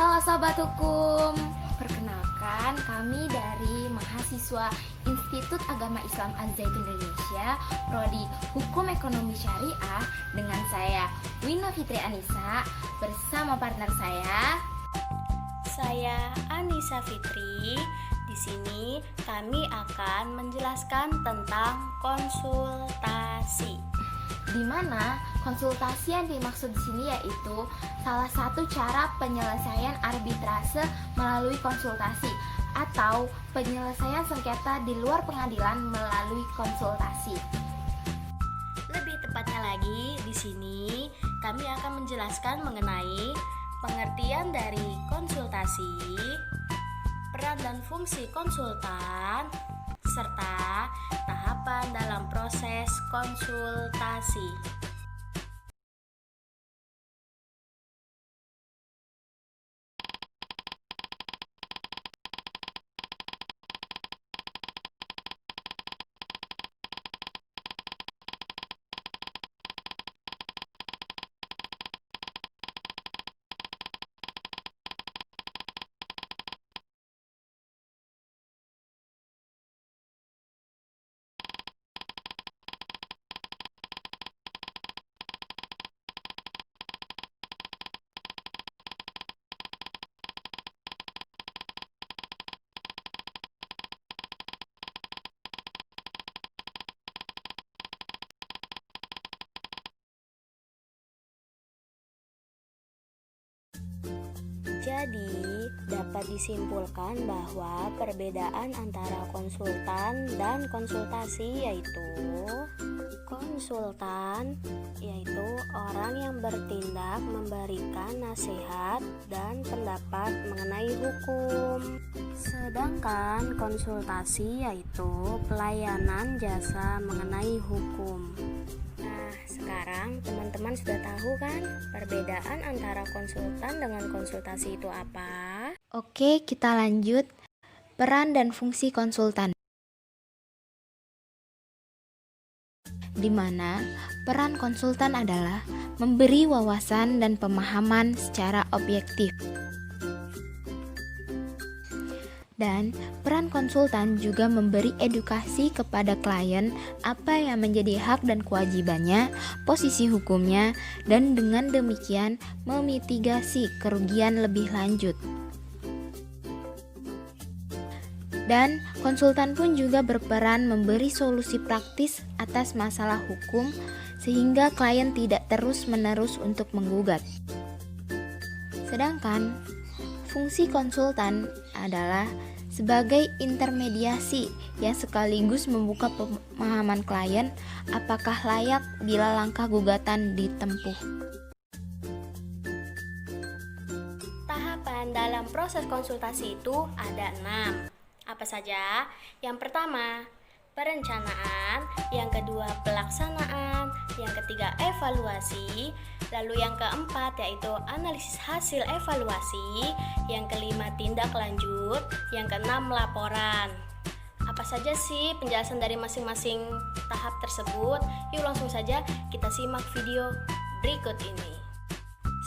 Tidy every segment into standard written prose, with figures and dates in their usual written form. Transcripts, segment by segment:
Halo Sobat Hukum, perkenalkan kami dari mahasiswa Institut Agama Islam Az-Zaitun Indonesia, Prodi Hukum Ekonomi Syariah, dengan saya Wina Fitri Anissa bersama partner Saya Anissa Fitri. Di sini kami akan menjelaskan tentang konsultasi. di mana konsultasi yang dimaksud di sini yaitu salah satu cara penyelesaian arbitrase melalui konsultasi atau penyelesaian sengketa di luar pengadilan melalui konsultasi. Lebih tepatnya lagi, di sini kami akan menjelaskan mengenai pengertian dari konsultasi, peran dan fungsi konsultan, serta tahapan dalam proses konsultasi. Jadi, dapat disimpulkan bahwa perbedaan antara konsultan dan konsultasi yaitu konsultan yaitu orang yang bertindak memberikan nasihat dan pendapat mengenai hukum. Sedangkan konsultasi yaitu pelayanan jasa mengenai hukum. Nah, sekarang teman-teman sudah tahu kan perbedaan antara konsultan dengan konsultasi itu apa? Oke, kita lanjut. Peran dan fungsi konsultan. Di mana peran konsultan adalah memberi wawasan dan pemahaman secara objektif. Dan peran konsultan juga memberi edukasi kepada klien apa yang menjadi hak dan kewajibannya, posisi hukumnya, dan dengan demikian memitigasi kerugian lebih lanjut. Dan konsultan pun juga berperan memberi solusi praktis atas masalah hukum sehingga klien tidak terus-menerus untuk menggugat. Sedangkan fungsi konsultan adalah sebagai intermediasi yang sekaligus membuka pemahaman klien apakah layak bila langkah gugatan ditempuh. Tahapan dalam proses konsultasi itu ada 6. Apa saja? Yang pertama, perencanaan, yang kedua pelaksanaan, yang ketiga evaluasi, lalu yang keempat yaitu analisis hasil evaluasi, yang kelima tindak lanjut, yang keenam laporan. Apa saja sih penjelasan dari masing-masing tahap tersebut? Yuk langsung saja kita simak video berikut ini.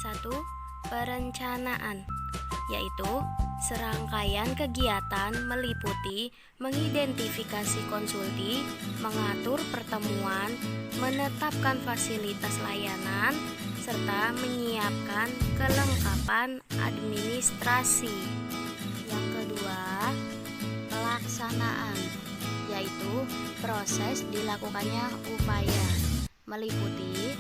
1. Perencanaan, yaitu serangkaian kegiatan meliputi mengidentifikasi konsulti, mengatur pertemuan, menetapkan fasilitas layanan, serta menyiapkan kelengkapan administrasi. Yang kedua, pelaksanaan, yaitu proses dilakukannya upaya, meliputi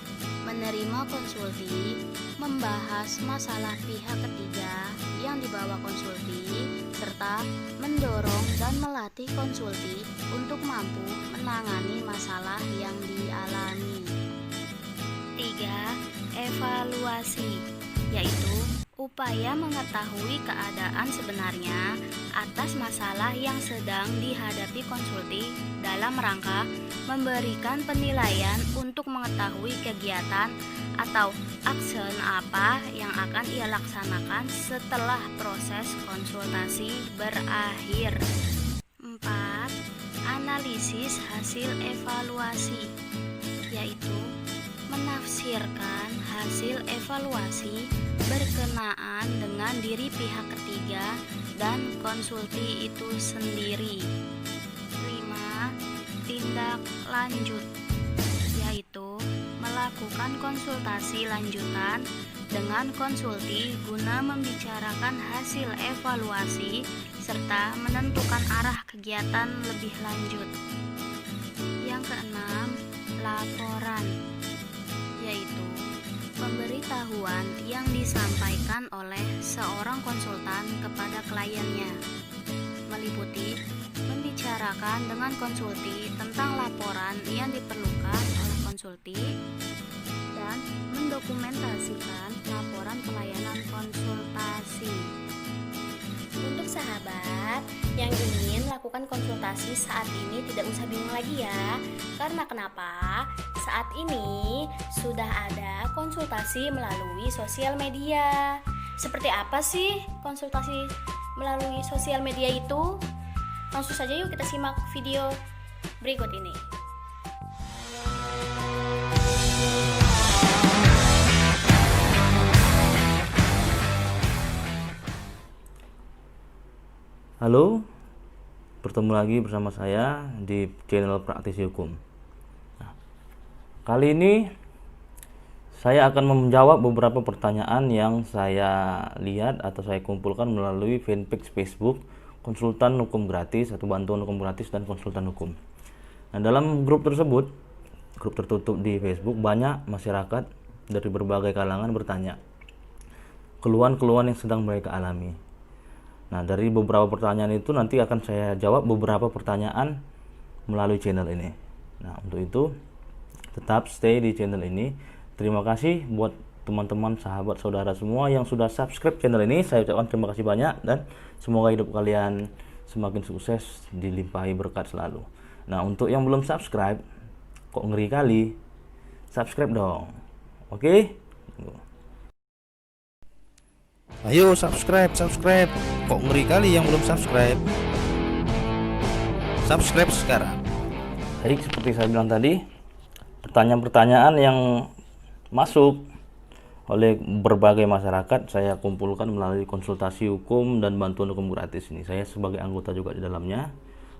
menerima konsulti, membahas masalah pihak ketiga yang dibawa konsulti, serta mendorong dan melatih konsulti untuk mampu menangani masalah yang dialami. 3. Evaluasi, yaitu upaya mengetahui keadaan sebenarnya atas masalah yang sedang dihadapi konsulti dalam rangka memberikan penilaian untuk mengetahui kegiatan atau action apa yang akan ia laksanakan setelah proses konsultasi berakhir. 4. Analisis hasil evaluasi, yaitu menafsirkan hasil evaluasi berkenaan dengan diri pihak ketiga dan konsulti itu sendiri. 5. Tindak lanjut, yaitu melakukan konsultasi lanjutan dengan konsulti guna membicarakan hasil evaluasi serta menentukan arah kegiatan lebih lanjut. Yang keenam, laporan, yaitu pemberitahuan yang disampaikan oleh seorang konsultan kepada kliennya, meliputi membicarakan dengan konsulti tentang laporan yang diperlukan oleh konsulti dan mendokumentasikan laporan pelayanan konsultasi. Untuk sahabat yang ingin melakukan konsultasi saat ini tidak usah bingung lagi ya. Karena kenapa? Saat ini sudah ada konsultasi melalui sosial media. Seperti apa sih konsultasi melalui sosial media itu? Langsung saja yuk kita simak video berikut ini. Halo, bertemu lagi bersama saya di channel Praktisi Hukum. Nah, kali ini saya akan menjawab beberapa pertanyaan yang saya lihat atau saya kumpulkan melalui fanpage Facebook Konsultan Hukum Gratis atau Bantuan Hukum Gratis dan Konsultan Hukum. Nah, dalam grup tersebut, grup tertutup di Facebook, banyak masyarakat dari berbagai kalangan bertanya keluhan-keluhan yang sedang mereka alami. Nah, dari beberapa pertanyaan itu nanti akan saya jawab beberapa pertanyaan melalui channel ini. Nah, untuk itu tetap stay di channel ini. Terima kasih buat teman-teman, sahabat, saudara semua yang sudah subscribe channel ini. Saya ucapkan terima kasih banyak dan semoga hidup kalian semakin sukses, dilimpahi berkat selalu. Nah, untuk yang belum subscribe, kok ngeri kali, subscribe dong. Oke? Ayo subscribe. Kok ngeri kali yang belum subscribe? Subscribe sekarang. Baik, seperti saya bilang tadi, pertanyaan-pertanyaan yang masuk oleh berbagai masyarakat saya kumpulkan melalui konsultasi hukum dan bantuan hukum gratis ini. Saya sebagai anggota juga di dalamnya,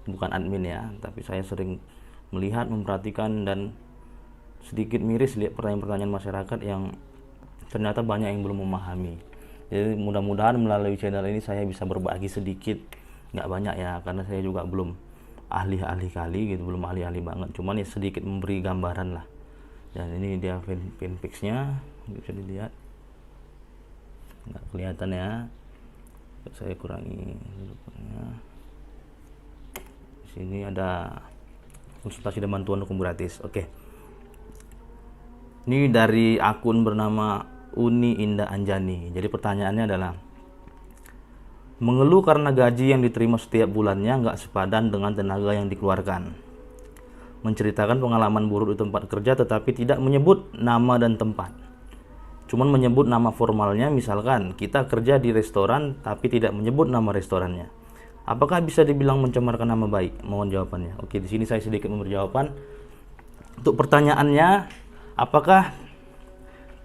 bukan admin ya, tapi saya sering melihat, memperhatikan dan sedikit miris lihat pertanyaan-pertanyaan masyarakat yang ternyata banyak yang belum memahami. Jadi mudah-mudahan melalui channel ini saya bisa berbagi sedikit, nggak banyak ya, karena saya juga belum ahli-ahli kali gitu, belum ahli-ahli banget, cuman ya sedikit memberi gambaran lah. Dan ini dia fanpage-nya, bisa dilihat, nggak kelihatan ya, saya kurangi. Di sini ada konsultasi dan bantuan hukum gratis. Oke, ini dari akun bernama Uni Indah Anjani. Jadi pertanyaannya adalah, mengeluh karena gaji yang diterima setiap bulannya nggak sepadan dengan tenaga yang dikeluarkan. Menceritakan pengalaman buruk di tempat kerja tetapi tidak menyebut nama dan tempat. Cuman menyebut nama formalnya, misalkan kita kerja di restoran tapi tidak menyebut nama restorannya. Apakah bisa dibilang mencemarkan nama baik? Mohon jawabannya. Oke, di sini saya sedikit memberi jawaban. Untuk pertanyaannya, apakah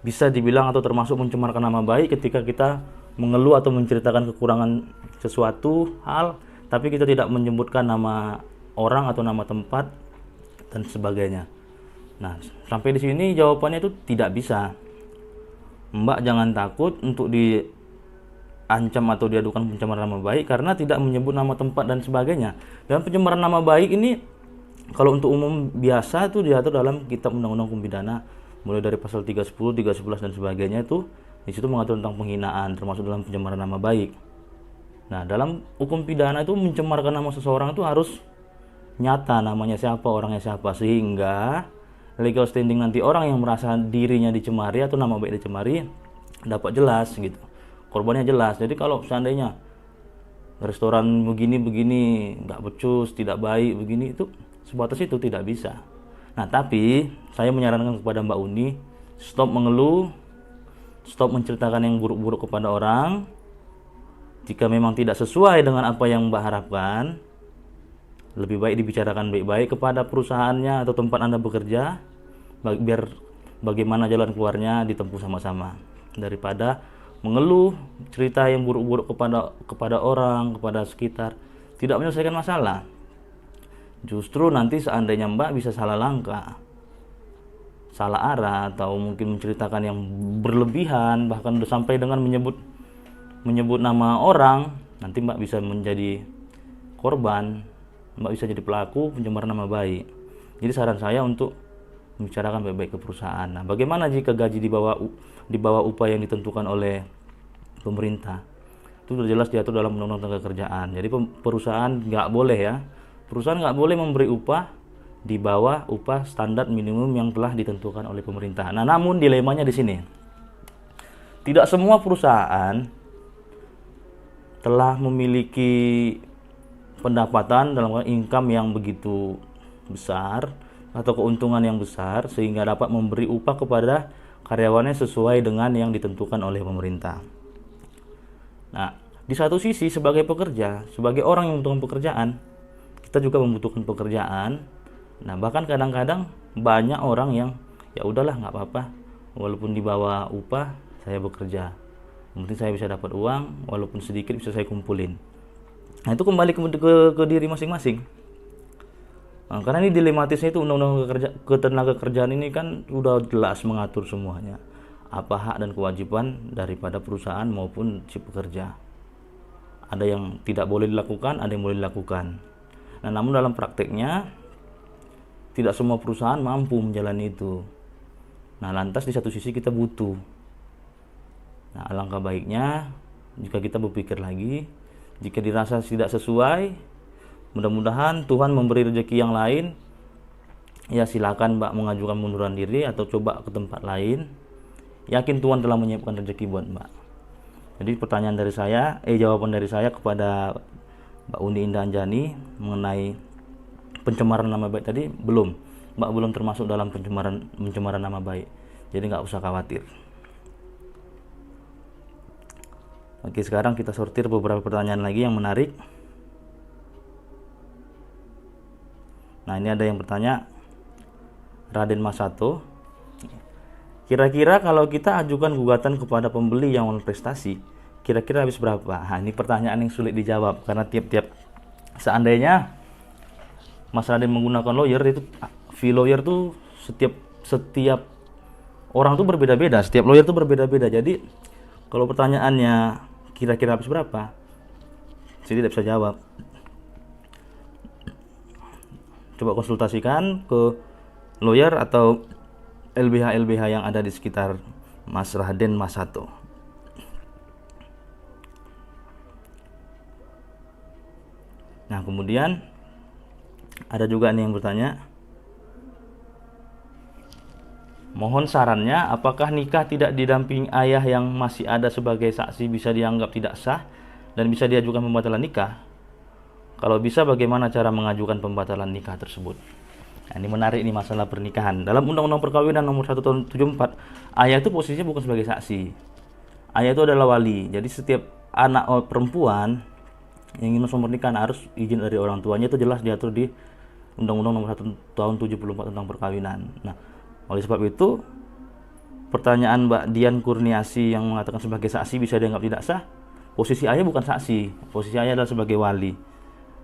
bisa dibilang atau termasuk mencemarkan nama baik ketika kita mengeluh atau menceritakan kekurangan sesuatu hal, tapi kita tidak menyebutkan nama orang atau nama tempat dan sebagainya. Nah, sampai di sini jawabannya itu tidak bisa. Mbak jangan takut untuk diancam atau diadukan pencemaran nama baik karena tidak menyebut nama tempat dan sebagainya. Dan pencemaran nama baik ini kalau untuk umum biasa itu diatur dalam Kitab Undang-Undang Hukum Pidana, mulai dari pasal 310, 311 dan sebagainya. Itu di situ mengatur tentang penghinaan, termasuk dalam pencemaran nama baik. Nah, dalam hukum pidana itu mencemarkan nama seseorang itu harus nyata, namanya siapa, orangnya siapa, sehingga legal standing nanti orang yang merasa dirinya dicemari atau nama baik dicemari dapat jelas gitu, korbannya jelas. Jadi kalau seandainya restoran begini nggak becus, tidak baik begini, itu sebatas itu tidak bisa. Nah, tapi saya menyarankan kepada Mbak Uni, stop mengeluh, stop menceritakan yang buruk-buruk kepada orang. Jika memang tidak sesuai dengan apa yang Mbak harapkan, lebih baik dibicarakan baik-baik kepada perusahaannya atau tempat Anda bekerja, biar bagaimana jalan keluarnya ditempuh sama-sama, daripada mengeluh cerita yang buruk-buruk kepada orang, kepada sekitar, tidak menyelesaikan masalah. Justru nanti seandainya Mbak bisa salah langkah, salah arah, atau mungkin menceritakan yang berlebihan, bahkan udah sampai dengan menyebut nama orang, nanti Mbak bisa menjadi korban, Mbak bisa jadi pelaku pencemaran nama baik. Jadi saran saya untuk membicarakan baik-baik ke perusahaan. Nah, bagaimana jika gaji di bawah upah yang ditentukan oleh pemerintah? Itu sudah jelas diatur dalam Undang-Undang Tenaga Kerjaan. Jadi perusahaan nggak boleh ya, perusahaan nggak boleh memberi upah di bawah upah standar minimum yang telah ditentukan oleh pemerintah. Nah, namun dilemanya di sini, tidak semua perusahaan telah memiliki pendapatan dalam income yang begitu besar atau keuntungan yang besar sehingga dapat memberi upah kepada karyawannya sesuai dengan yang ditentukan oleh pemerintah. Nah, di satu sisi sebagai pekerja, sebagai orang yang membutuhkan pekerjaan, kita juga membutuhkan pekerjaan. Nah, bahkan kadang-kadang banyak orang yang ya udahlah nggak apa-apa, walaupun di bawah upah saya bekerja, yang penting saya bisa dapat uang, walaupun sedikit bisa saya kumpulin. Nah, itu kembali ke diri masing-masing. Nah, karena ini dilematisnya itu Undang-Undang Ketenagakerjaan ini kan sudah jelas mengatur semuanya, apa hak dan kewajiban daripada perusahaan maupun si pekerja. Ada yang tidak boleh dilakukan, ada yang boleh dilakukan. Nah, namun dalam prakteknya tidak semua perusahaan mampu menjalani itu. Nah, lantas di satu sisi kita butuh. Nah, alangkah baiknya jika kita berpikir lagi, jika dirasa tidak sesuai, mudah-mudahan Tuhan memberi rezeki yang lain. Ya silakan Mbak mengajukan munduran diri atau coba ke tempat lain. Yakin Tuhan telah menyiapkan rezeki buat Mbak. Jadi jawaban dari saya kepada Mbak Uni Indah Anjani mengenai pencemaran nama baik tadi, Mbak belum termasuk dalam pencemaran nama baik. Jadi nggak usah khawatir. Oke, sekarang kita sortir beberapa pertanyaan lagi yang menarik. Nah, ini ada yang bertanya, Raden Masato, kira-kira kalau kita ajukan gugatan kepada pembeli yang prestasi, kira-kira habis berapa? Nah, ini pertanyaan yang sulit dijawab karena tiap-tiap, seandainya Mas Raden menggunakan lawyer, itu fee lawyer tuh setiap orang tuh berbeda-beda, setiap lawyer tuh berbeda-beda. Jadi kalau pertanyaannya kira-kira habis berapa, saya tidak bisa jawab. Coba konsultasikan ke lawyer atau LBH yang ada di sekitar Mas Raden Masato. Nah, kemudian ada juga nih yang bertanya, mohon sarannya, apakah nikah tidak didampingi ayah yang masih ada sebagai saksi bisa dianggap tidak sah dan bisa diajukan pembatalan nikah? Kalau bisa, bagaimana cara mengajukan pembatalan nikah tersebut? Nah, ini menarik nih masalah pernikahan. Dalam Undang-Undang Perkawinan Nomor 1 Tahun 74, ayah itu posisinya bukan sebagai saksi. Ayah itu adalah wali. Jadi setiap anak perempuan yang ingin masuk pernikahan harus izin dari orang tuanya, itu jelas diatur di Undang-Undang Nomor 1 Tahun 74 tentang perkawinan. Nah, oleh sebab itu, pertanyaan Mbak Dian Kurniasi yang mengatakan sebagai saksi bisa dianggap tidak sah, posisi ayah bukan saksi, posisi ayah adalah sebagai wali.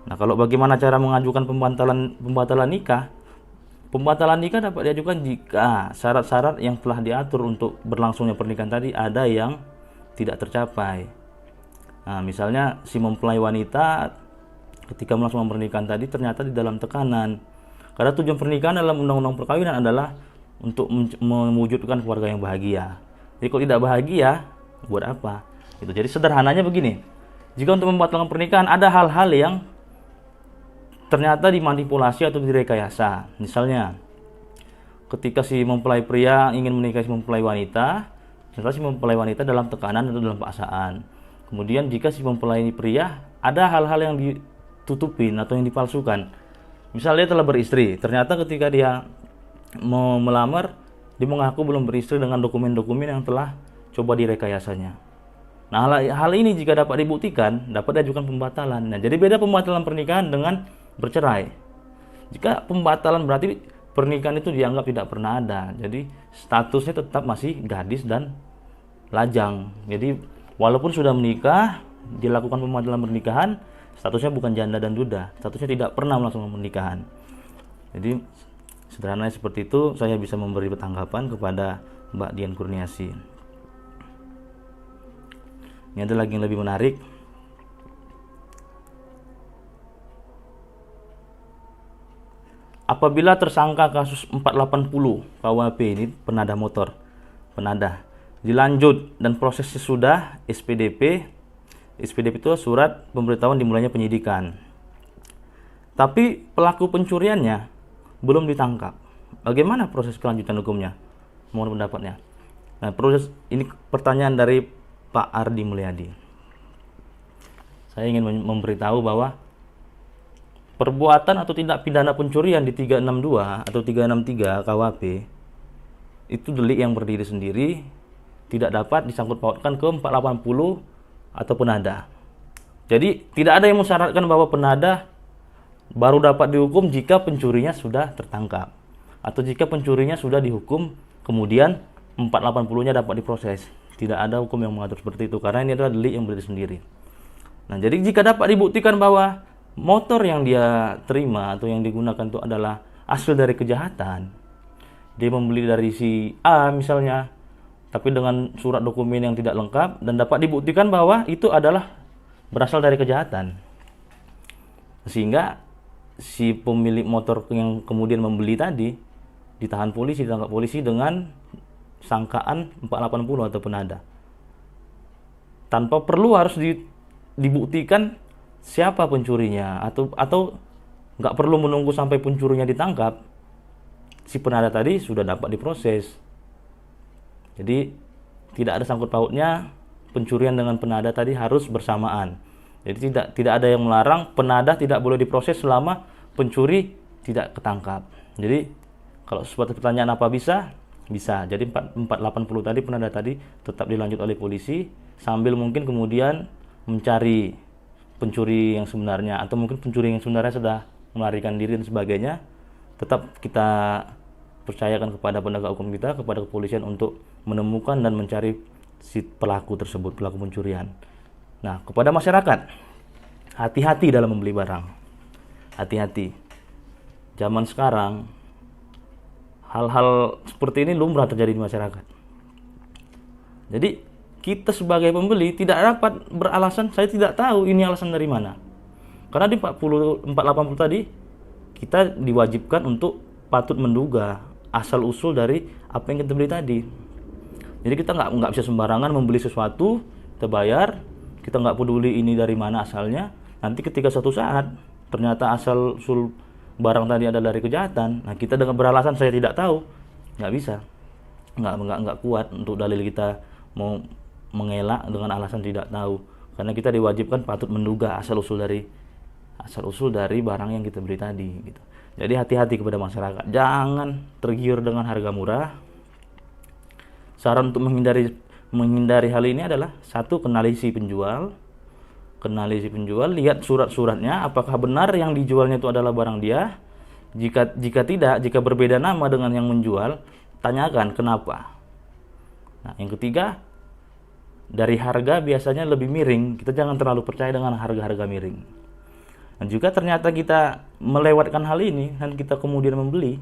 Nah, kalau bagaimana cara mengajukan pembatalan nikah? Pembatalan nikah dapat diajukan jika syarat-syarat yang telah diatur untuk berlangsungnya pernikahan tadi ada yang tidak tercapai. Nah, misalnya si mempelai wanita ketika melangsungkan pernikahan tadi ternyata di dalam tekanan. Karena tujuan pernikahan dalam Undang-Undang Perkawinan adalah untuk mewujudkan keluarga yang bahagia. Jadi kalau tidak bahagia, buat apa? Itu. Jadi sederhananya begini, jika untuk membatalkan pernikahan ada hal-hal yang ternyata dimanipulasi atau direkayasa. Misalnya, ketika si mempelai pria ingin menikahi si mempelai wanita, ternyata si mempelai wanita dalam tekanan atau dalam paksaan. Kemudian jika si mempelai pria ada hal-hal yang ditutupin atau yang dipalsukan. Misalnya dia telah beristri, ternyata ketika dia mau melamar, dia mengaku belum beristri dengan dokumen-dokumen yang telah coba direkayasanya. Nah, hal ini jika dapat dibuktikan, dapat diajukan pembatalan. Nah, jadi beda pembatalan pernikahan dengan bercerai. Jika pembatalan berarti pernikahan itu dianggap tidak pernah ada. Jadi statusnya tetap masih gadis dan lajang. Jadi walaupun sudah menikah, dilakukan pemanggilan pernikahan, statusnya bukan janda dan duda, statusnya tidak pernah melangsungkan pernikahan. Jadi sederhananya seperti itu, saya bisa memberi tanggapan kepada Mbak Dian Kurniasi. Ini ada lagi yang lebih menarik. Apabila tersangka kasus 480 KUHP ini penada motor, dilanjut dan prosesnya sudah SPDP itu surat pemberitahuan dimulainya penyidikan. Tapi pelaku pencuriannya belum ditangkap. Bagaimana proses kelanjutan hukumnya? Mohon pendapatnya. Nah, proses ini pertanyaan dari Pak Ardi Mulyadi. Saya ingin memberitahu bahwa perbuatan atau tindak pidana pencurian di 362 atau 363 KUHP itu delik yang berdiri sendiri, tidak dapat disangkut pautkan ke 480 atau penada. Jadi tidak ada yang mensyaratkan bahwa penada baru dapat dihukum jika pencurinya sudah tertangkap atau jika pencurinya sudah dihukum kemudian 480-nya dapat diproses. Tidak ada hukum yang mengatur seperti itu karena ini adalah delik yang berdiri sendiri. Nah, jadi jika dapat dibuktikan bahwa motor yang dia terima atau yang digunakan itu adalah hasil dari kejahatan, dia membeli dari si A misalnya, tapi dengan surat dokumen yang tidak lengkap dan dapat dibuktikan bahwa itu adalah berasal dari kejahatan, sehingga si pemilik motor yang kemudian membeli tadi ditangkap polisi dengan sangkaan 480 atau penada, tanpa perlu harus dibuktikan siapa pencurinya atau nggak perlu menunggu sampai pencurinya ditangkap, si penada tadi sudah dapat diproses. Jadi tidak ada sangkut pautnya pencurian dengan penada tadi harus bersamaan. Jadi tidak ada yang melarang penada tidak boleh diproses selama pencuri tidak ketangkap. Jadi kalau seperti pertanyaan apa bisa? Jadi 480 tadi penada tadi tetap dilanjut oleh polisi sambil mungkin kemudian mencari pencuri yang sebenarnya atau mungkin pencuri yang sebenarnya sudah melarikan diri dan sebagainya. Tetap kita percayakan kepada penegak hukum kita, kepada kepolisian untuk menemukan dan mencari si pelaku tersebut, pelaku pencurian. Nah, kepada masyarakat, hati-hati dalam membeli barang. Hati-hati. Zaman sekarang hal-hal seperti ini lumrah terjadi di masyarakat. Jadi kita sebagai pembeli tidak dapat beralasan saya tidak tahu ini alasan dari mana. Karena di 480 tadi kita diwajibkan untuk patut menduga asal usul dari apa yang kita beli tadi. Jadi kita nggak bisa sembarangan membeli sesuatu, kita bayar, kita nggak peduli ini dari mana asalnya. Nanti ketika suatu saat ternyata asal usul barang tadi adalah dari kejahatan, nah kita dengan beralasan saya tidak tahu, nggak bisa, nggak kuat untuk dalil kita mau mengelak dengan alasan tidak tahu, karena kita diwajibkan patut menduga asal usul dari barang yang kita beli tadi gitu. Jadi hati-hati kepada masyarakat, jangan tergiur dengan harga murah. Saran untuk menghindari hal ini adalah satu, kenali si penjual, lihat surat-suratnya apakah benar yang dijualnya itu adalah barang dia. Jika tidak, jika berbeda nama dengan yang menjual, tanyakan kenapa. Nah, yang ketiga, dari harga biasanya lebih miring, kita jangan terlalu percaya dengan harga-harga miring. Dan juga ternyata kita melewatkan hal ini dan kita kemudian membeli,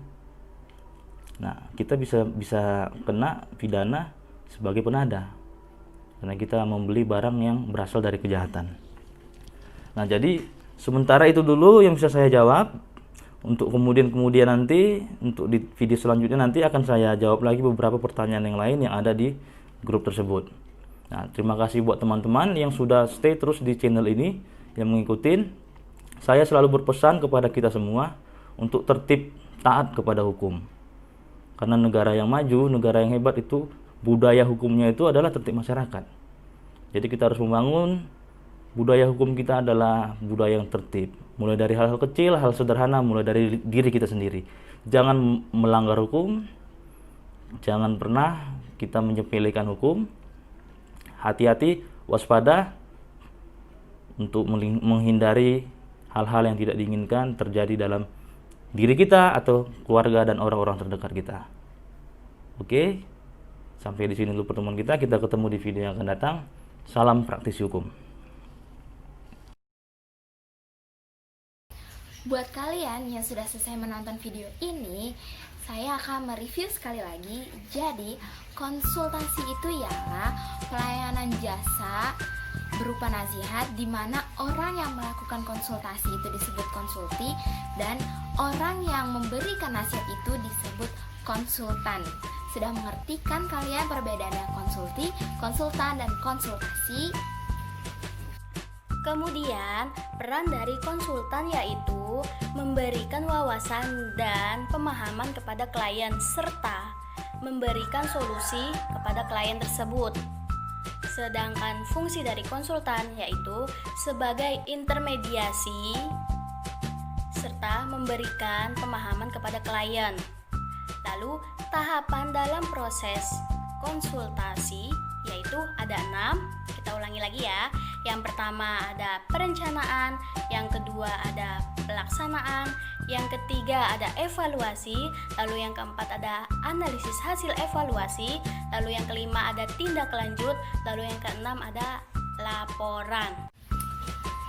nah kita bisa kena pidana sebagai penada karena kita membeli barang yang berasal dari kejahatan. Nah, jadi sementara itu dulu yang bisa saya jawab. Untuk kemudian nanti untuk di video selanjutnya nanti akan saya jawab lagi beberapa pertanyaan yang lain yang ada di grup tersebut. Nah, terima kasih buat teman-teman yang sudah stay terus di channel ini, yang mengikutin. Saya selalu berpesan kepada kita semua untuk tertib, taat kepada hukum. Karena negara yang maju, negara yang hebat itu budaya hukumnya itu adalah tertib masyarakat. Jadi kita harus membangun budaya hukum kita adalah budaya yang tertib. Mulai dari hal-hal kecil, hal sederhana, mulai dari diri kita sendiri. Jangan melanggar hukum, jangan pernah kita menyepelekan hukum. Hati-hati, waspada untuk menghindari hal-hal yang tidak diinginkan terjadi dalam diri kita atau keluarga dan orang-orang terdekat kita. Oke, sampai di sini dulu pertemuan kita. Kita ketemu di video yang akan datang. Salam praktisi hukum. Buat kalian yang sudah selesai menonton video ini, saya akan mereview sekali lagi. Jadi, konsultasi itu ialah pelayanan jasa berupa nasihat di mana orang yang melakukan konsultasi itu disebut konsulti dan orang yang memberikan nasihat itu disebut konsultan. Sudah mengerti kan kalian perbedaannya konsulti, konsultan, dan konsultasi? Kemudian, peran dari konsultan yaitu memberikan wawasan dan pemahaman kepada klien serta memberikan solusi kepada klien tersebut. Sedangkan fungsi dari konsultan yaitu sebagai intermediasi serta memberikan pemahaman kepada klien. Lalu, tahapan dalam proses konsultasi yaitu ada 6. Kita ulangi lagi ya. Yang pertama ada perencanaan, yang kedua ada pelaksanaan, yang ketiga ada evaluasi, lalu yang keempat ada analisis hasil evaluasi, lalu yang kelima ada tindak lanjut, lalu yang keenam ada laporan.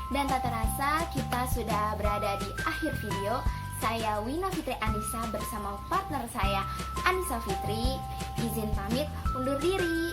Dan tak terasa kita sudah berada di akhir video. Saya Wina Fitri Anissa bersama partner saya Anissa Fitri izin pamit undur diri.